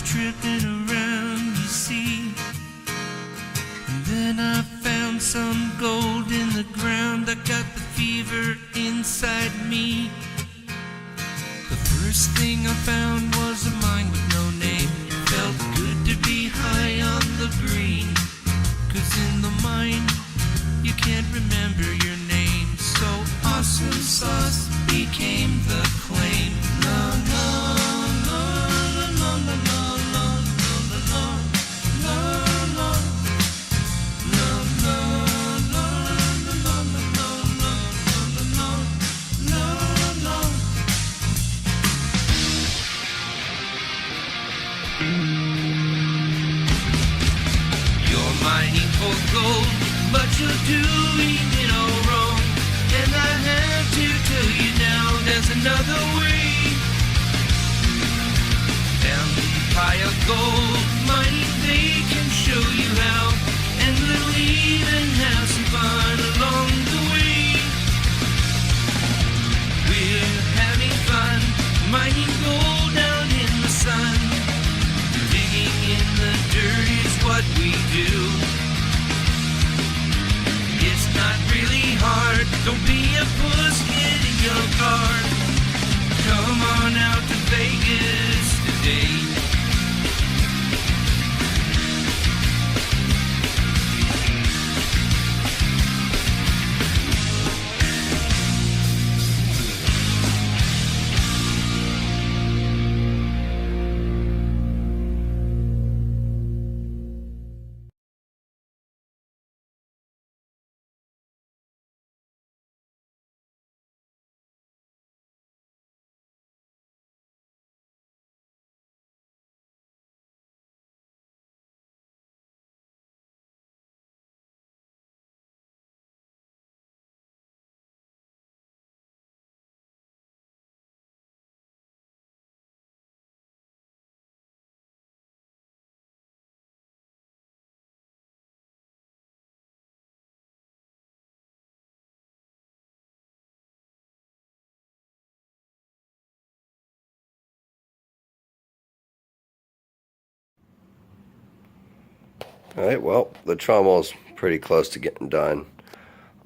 tripping around, you see. And then I found some gold in the ground. I got the fever inside me. The first thing I found was a mine with no name. It felt good to be high on the green, 'cause in the mine you can't remember your name. So awesome sauce became the claim. No, no, no, no, no, no, no, no, no, no, no, no, no, no, no. You're mining for gold, but you're doing it all wrong. And I have to tell you now, there's another way. Down the pile of gold mining, they can show you how. And we'll even have some fun along the way. We're having fun mining gold out in the sun. Digging in the dirt is what we do. It's not really hard. Don't be a puss, get in your car. Come on out to Vegas today. Alright, well, the trommel's pretty close to getting done.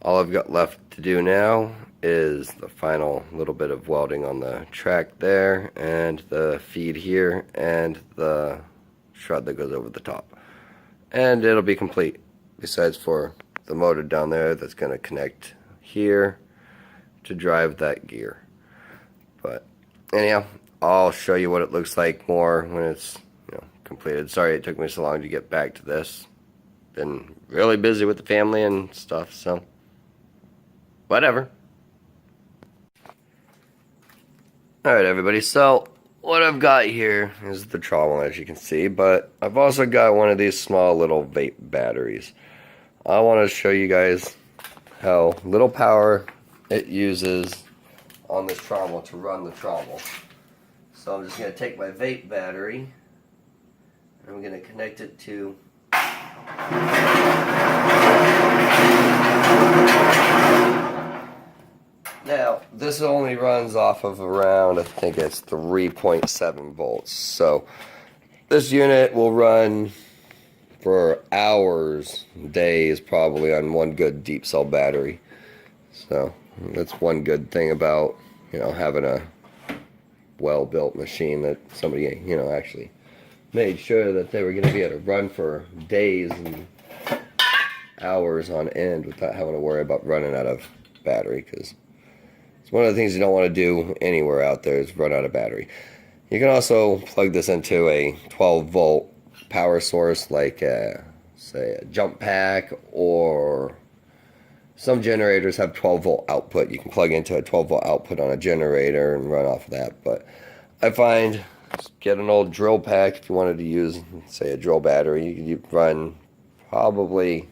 All I've got left to do now is the final little bit of welding on the track there, and the feed here, and the shroud that goes over the top. And it'll be complete, besides for the motor down there that's going to connect here to drive that gear. But anyhow, I'll show you what it looks like more when it's completed. Sorry it took me so long to get back to this. Been really busy with the family and stuff, so whatever. Alright everybody, so what I've got here is the Trommel, as you can see, but I've also got one of these small little vape batteries. I want to show you guys how little power it uses on this Trommel to run the Trommel. So I'm just going to take my vape battery, I'm going to connect it to now this only runs off of around, I think it's 3.7 volts. So this unit will run for hours, days probably, on one good deep cell battery. So that's one good thing about having a well-built machine, that somebody actually made sure that they were going to be able to run for days and hours on end without having to worry about running out of battery, because it's one of the things you don't want to do anywhere out there is run out of battery. You can also plug this into a 12-volt power source, like say a jump pack, or some generators have 12-volt output. You can plug into a 12-volt output on a generator and run off of that. But I find, just get an old drill pack. If you wanted to use, say, a drill battery, you could run probably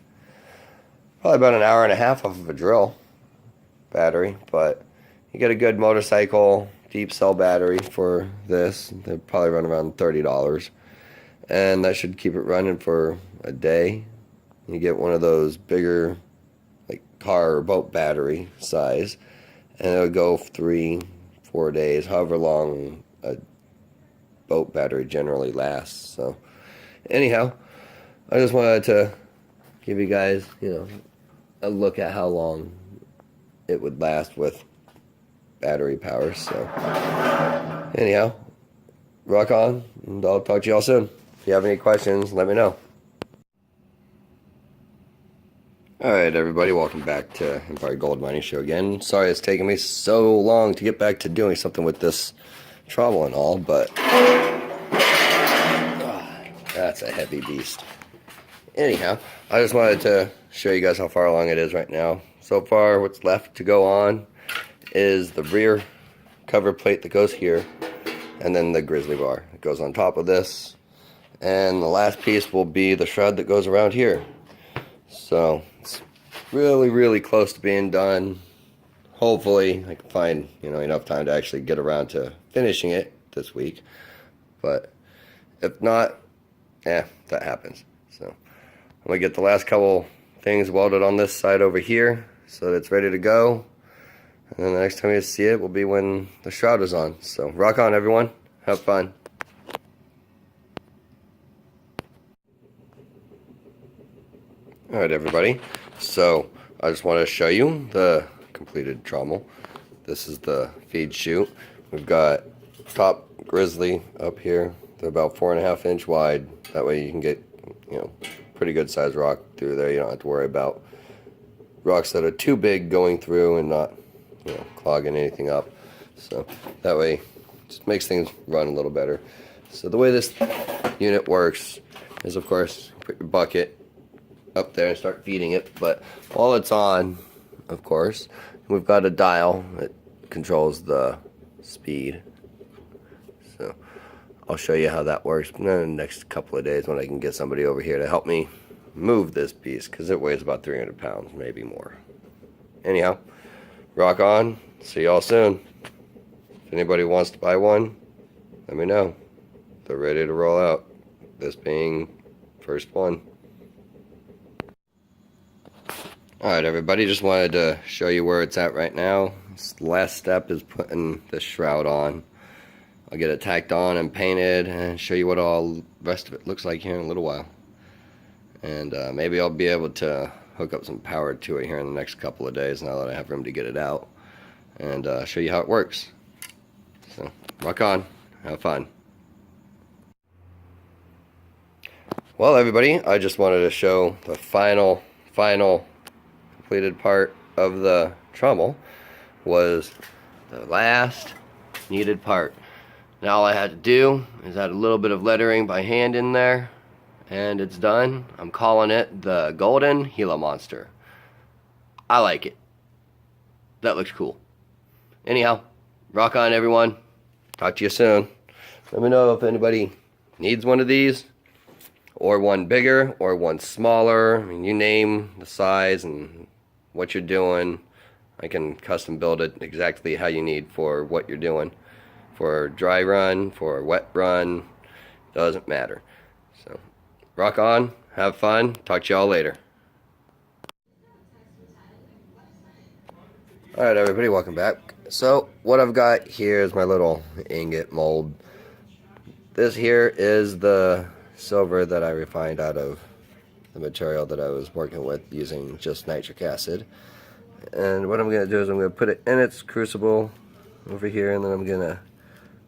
about an hour and a half off of a drill battery. But you get a good motorcycle deep cell battery for this. They'll probably run around $30, and that should keep it running for a day. You get one of those bigger, like car or boat battery size, and it'll go 3-4 days, however long a boat battery generally lasts. So anyhow, I just wanted to give you guys, a look at how long it would last with battery power. So anyhow, rock on, and I'll talk to you all soon. If you have any questions, let me know. Alright everybody, welcome back to Empire Gold Mining Show again. Sorry it's taken me so long to get back to doing something with this Trommel and all, but that's a heavy beast. Anyhow, I just wanted to show you guys how far along it is right now. So far, what's left to go on is the rear cover plate that goes here, and then the grizzly bar that goes on top of this, and the last piece will be the shroud that goes around here. So it's really close to being done. Hopefully I can find enough time to actually get around to finishing it this week, but if not, that happens. So I'm gonna get the last couple things welded on this side over here so that it's ready to go, and then the next time you see it will be when the shroud is on. So rock on everyone, have fun. Alright everybody, so I just want to show you the completed trommel. This is the feed chute. We've got top grizzly up here. They're about 4.5 inch wide. That way you can get pretty good sized rock through there. You don't have to worry about rocks that are too big going through and not clogging anything up. So that way it just makes things run a little better. So the way this unit works is, of course, put your bucket up there and start feeding it, but while it's on, of course, we've got a dial that controls the speed. So I'll show you how that works in the next couple of days when I can get somebody over here to help me move this piece, because it weighs about 300 pounds, maybe more. Anyhow, rock on. See y'all soon. If anybody wants to buy one, let me know. They're ready to roll out, this being first one. Alright everybody, just wanted to show you where it's at right now. This last step is putting the shroud on. I'll get it tacked on and painted and show you what all the rest of it looks like here in a little while. And maybe I'll be able to hook up some power to it here in the next couple of days now that I have room to get it out, and show you how it works. So rock on, have fun. Well everybody, I just wanted to show the final completed part of the trommel. Was the last needed part. Now all I had to do is add a little bit of lettering by hand in there, and it's done. I'm calling it the Golden Gila Monster. I like it. That looks cool. Anyhow, rock on everyone. Talk to you soon. Let me know if anybody needs one of these, or one bigger, or one smaller. I mean, you name the size and what you're doing. I can custom build it exactly how you need for what you're doing. For dry run, for wet run, doesn't matter. So, rock on, have fun, talk to y'all later. Alright everybody, welcome back. So, what I've got here is my little ingot mold. This here is the silver that I refined out of the material that I was working with using just nitric acid. And what I'm going to do is I'm going to put it in its crucible over here, and then I'm going to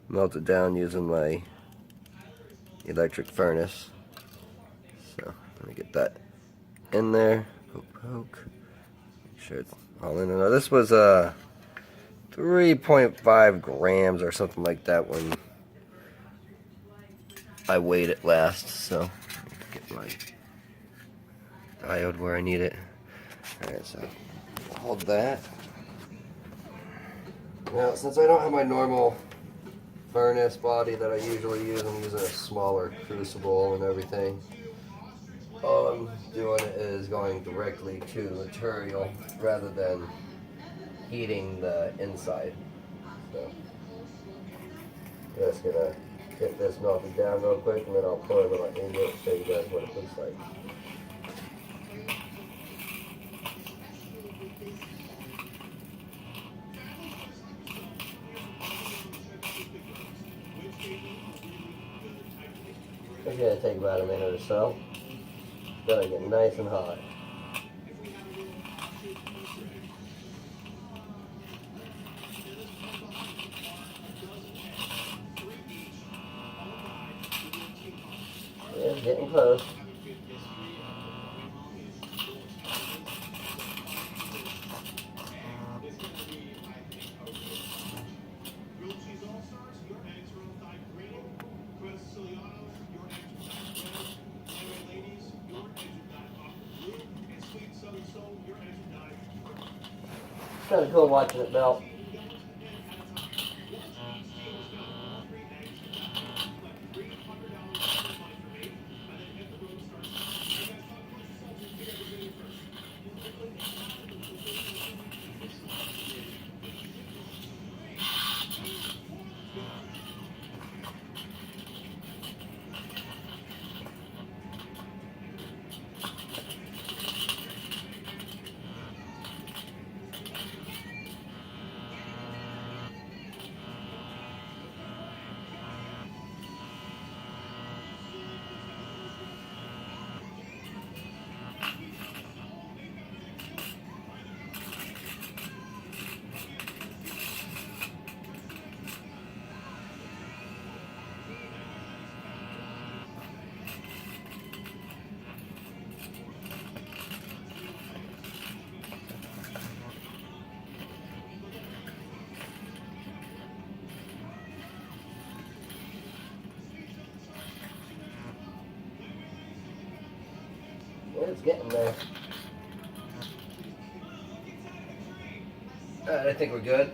melt it down using my electric furnace. So let me get that in there. Poke. Make sure it's all in. Now this was 3.5 grams or something like that when I weighed it last. So get my diode where I need it. Alright, so hold that. Now, since I don't have my normal furnace body that I usually use, I'm using a smaller crucible and everything. All I'm doing is going directly to the material rather than heating the inside. So, just gonna get this melted down real quick, and then I'll pour a little into it and show you guys what it looks like. It's going to take about a minute or so. It's going to get nice and hot. Yeah, it's getting close. It's kind of cool watching it melt. It's getting there. Alright, I think we're good.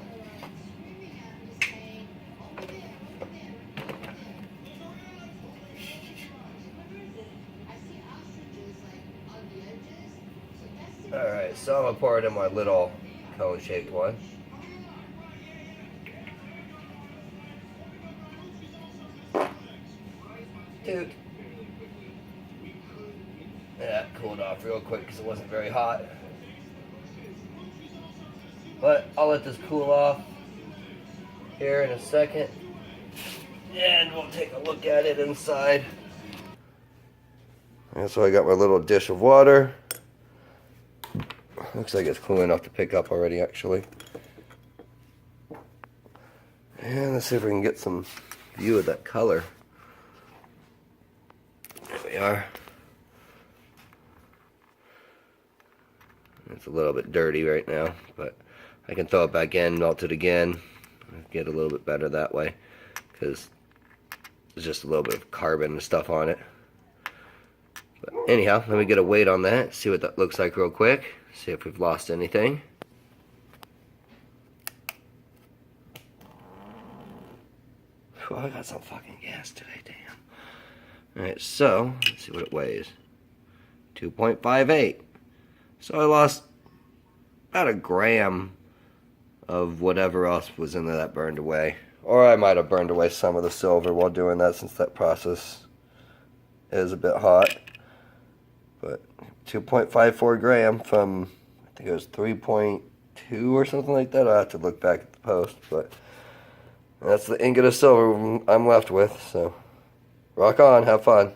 Alright, so I'm going to pour it in my little cone-shaped one. Toot. Yeah, cooled off real quick because it wasn't very hot. But I'll let this cool off here in a second. And we'll take a look at it inside. And so I got my little dish of water. Looks like it's cool enough to pick up already, actually. And let's see if we can get some view of that color. There we are. It's a little bit dirty right now, but I can throw it back in, melt it again, get a little bit better that way, because there's just a little bit of carbon and stuff on it. But anyhow, let me get a weight on that, see what that looks like real quick, see if we've lost anything. Whew, I got some fucking gas today, damn. Alright, so, let's see what it weighs. 2.58. So I lost about a gram of whatever else was in there that burned away. Or I might have burned away some of the silver while doing that, since that process is a bit hot. But 2.54 gram from, I think it was 3.2 or something like that. I'll have to look back at the post. But that's the ingot of silver I'm left with. So rock on, have fun.